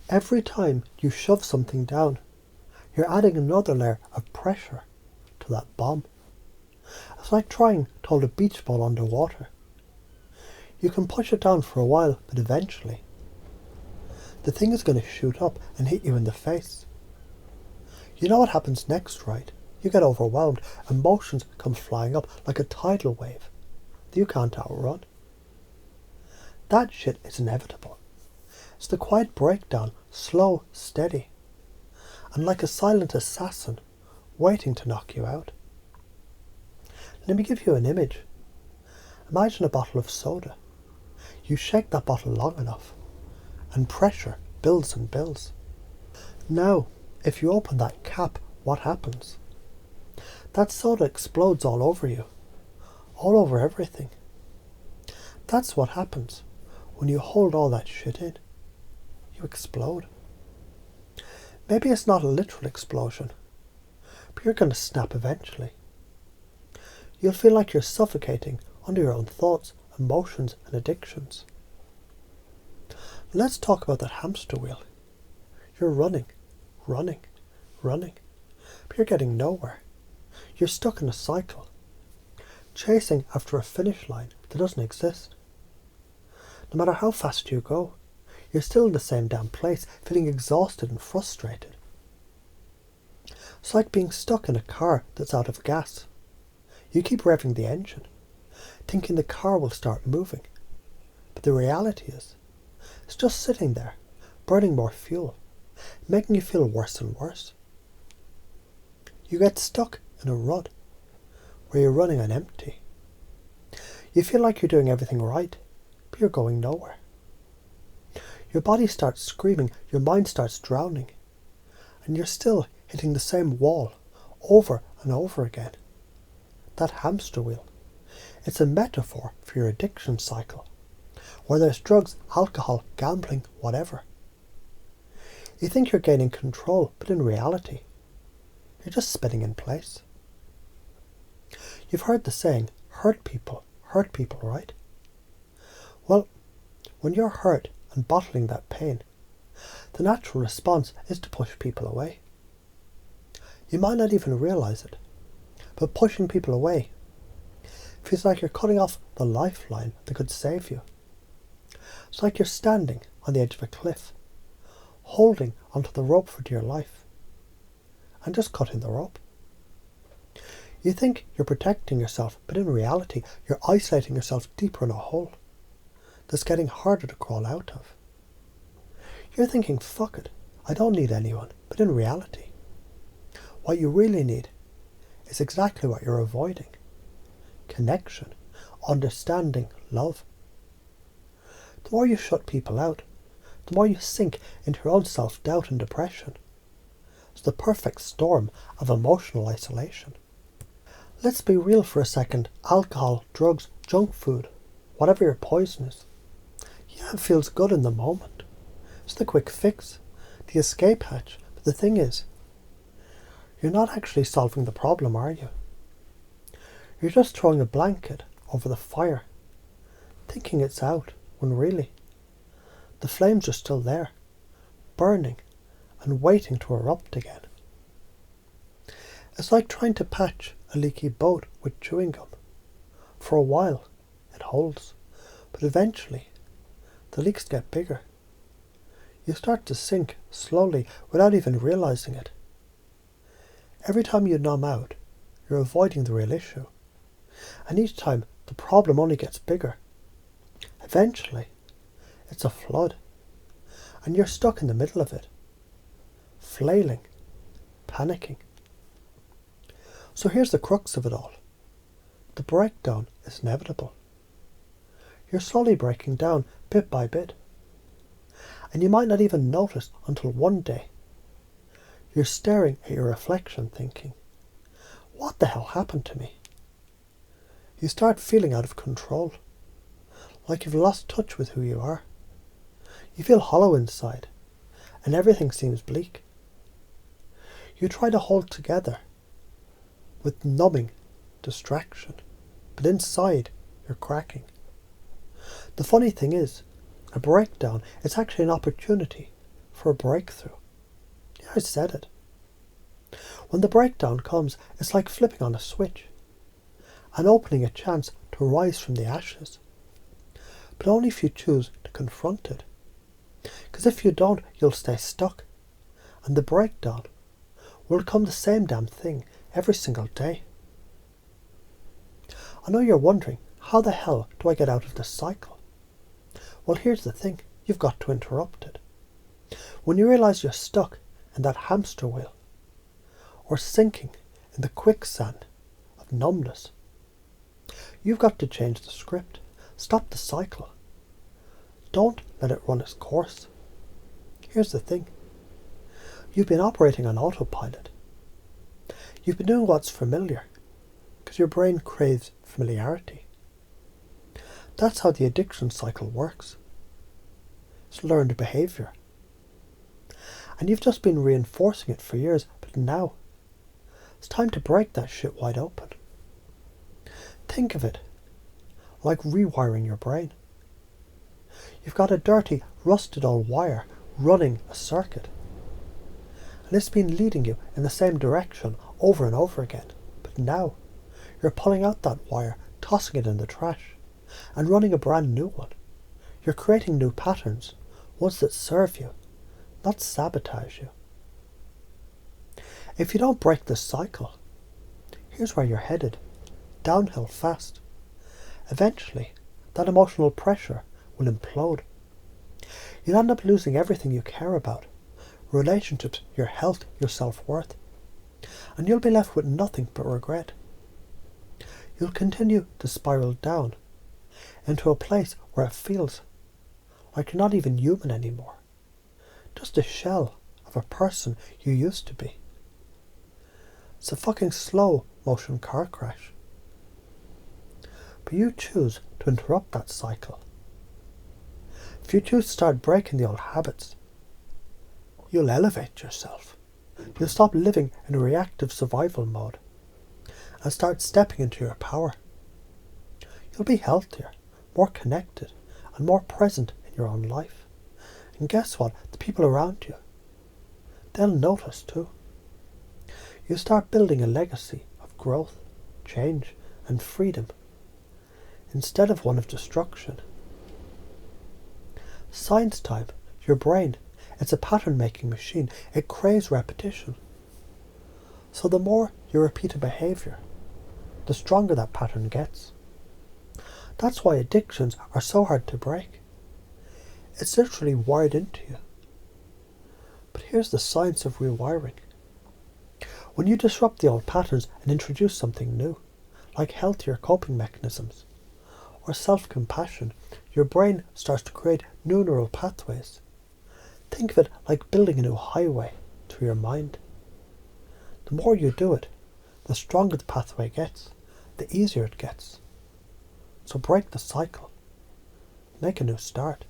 Every time you shove something down, you're adding another layer of pressure to that bomb. It's like trying to hold a beach ball underwater. You can push it down for a while, but eventually, the thing is going to shoot up and hit you in the face. You know what happens next, right? You get overwhelmed, emotions come flying up like a tidal wave that you can't outrun. That shit is inevitable. It's the quiet breakdown, slow, steady, and like a silent assassin waiting to knock you out. Let me give you an image. Imagine a bottle of soda. You shake that bottle long enough, and pressure builds and builds. Now, if you open that cap, what happens? That soda explodes all over you, all over everything. That's what happens when you hold all that shit in. You explode. Maybe it's not a literal explosion, but you're going to snap eventually. You'll feel like you're suffocating under your own thoughts, emotions and addictions. Let's talk about that hamster wheel. You're running, but you're getting nowhere. You're stuck in a cycle, chasing after a finish line that doesn't exist. No matter how fast you go, you're still in the same damn place, feeling exhausted and frustrated. It's like being stuck in a car that's out of gas. You keep revving the engine, thinking the car will start moving. But the reality is, it's just sitting there, burning more fuel, making you feel worse and worse. You get stuck in a rut where you're running on empty. You feel like you're doing everything right, but you're going nowhere. Your body starts screaming, your mind starts drowning, and you're still hitting the same wall over and over again. That hamster wheel. It's a metaphor for your addiction cycle, whether it's drugs, alcohol, gambling, whatever. You think you're gaining control, but in reality, you're just spinning in place. You've heard the saying, hurt people, right? Well, when you're hurt and bottling that pain, the natural response is to push people away. You might not even realize it, but pushing people away feels like you're cutting off the lifeline that could save you. It's like you're standing on the edge of a cliff, holding onto the rope for dear life, and just cutting the rope. You think you're protecting yourself, but in reality, you're isolating yourself deeper in a hole that's getting harder to crawl out of. You're thinking, fuck it, I don't need anyone, but in reality, what you really need is exactly what you're avoiding. Connection, understanding, love. The more you shut people out, the more you sink into your own self-doubt and depression. It's the perfect storm of emotional isolation. Let's be real for a second. Alcohol, drugs, junk food, whatever your poison is. Yeah, it feels good in the moment. It's the quick fix, the escape hatch. But the thing is, you're not actually solving the problem, are you? You're just throwing a blanket over the fire, thinking it's out, when really, the flames are still there, burning and waiting to erupt again. It's like trying to patch a leaky boat with chewing gum. For a while, it holds, but eventually, the leaks get bigger. You start to sink slowly without even realizing it. Every time you numb out, you're avoiding the real issue. And each time, the problem only gets bigger. Eventually, it's a flood. And you're stuck in the middle of it, flailing, panicking. So here's the crux of it all. The breakdown is inevitable. You're slowly breaking down bit by bit. And you might not even notice until one day you're staring at your reflection thinking, what the hell happened to me? You start feeling out of control, like you've lost touch with who you are. You feel hollow inside, and everything seems bleak. You try to hold together with numbing distraction, but inside you're cracking. The funny thing is, a breakdown is actually an opportunity for a breakthrough. Yeah, I said it. When the breakdown comes, it's like flipping on a switch and opening a chance to rise from the ashes. But only if you choose to confront it. Because if you don't, you'll stay stuck. And the breakdown will become the same damn thing every single day. I know you're wondering, how the hell do I get out of this cycle? Well, here's the thing, you've got to interrupt it. When you realise you're stuck in that hamster wheel, or sinking in the quicksand of numbness, you've got to change the script. Stop the cycle. Don't let it run its course. Here's the thing. You've been operating on autopilot. You've been doing what's familiar, because your brain craves familiarity. That's how the addiction cycle works. It's learned behaviour. And you've just been reinforcing it for years, but now it's time to break that shit wide open. Think of it like rewiring your brain. You've got a dirty, rusted old wire running a circuit. And it's been leading you in the same direction over and over again. But now you're pulling out that wire, tossing it in the trash, and running a brand new one. You're creating new patterns, ones that serve you, not sabotage you. If you don't break this cycle, here's where you're headed. Downhill fast. Eventually, that emotional pressure will implode. You'll end up losing everything you care about. Relationships, your health, your self-worth. And you'll be left with nothing but regret. You'll continue to spiral down into a place where it feels like you're not even human anymore. Just a shell of a person you used to be. It's a fucking slow motion car crash. But you choose to interrupt that cycle. If you choose to start breaking the old habits, you'll elevate yourself. You'll stop living in a reactive survival mode and start stepping into your power. You'll be healthier, more connected, and more present in your own life. And guess what? The people around you, they'll notice too. You start building a legacy of growth, change, and freedom instead of one of destruction. Science time, your brain, it's a pattern-making machine. It craves repetition. So the more you repeat a behaviour, the stronger that pattern gets. That's why addictions are so hard to break. It's literally wired into you. But here's the science of rewiring. When you disrupt the old patterns and introduce something new, like healthier coping mechanisms, or self-compassion, your brain starts to create new neural pathways. Think of it like building a new highway through your mind. The more you do it, the stronger the pathway gets, the easier it gets. So break the cycle. Make a new start.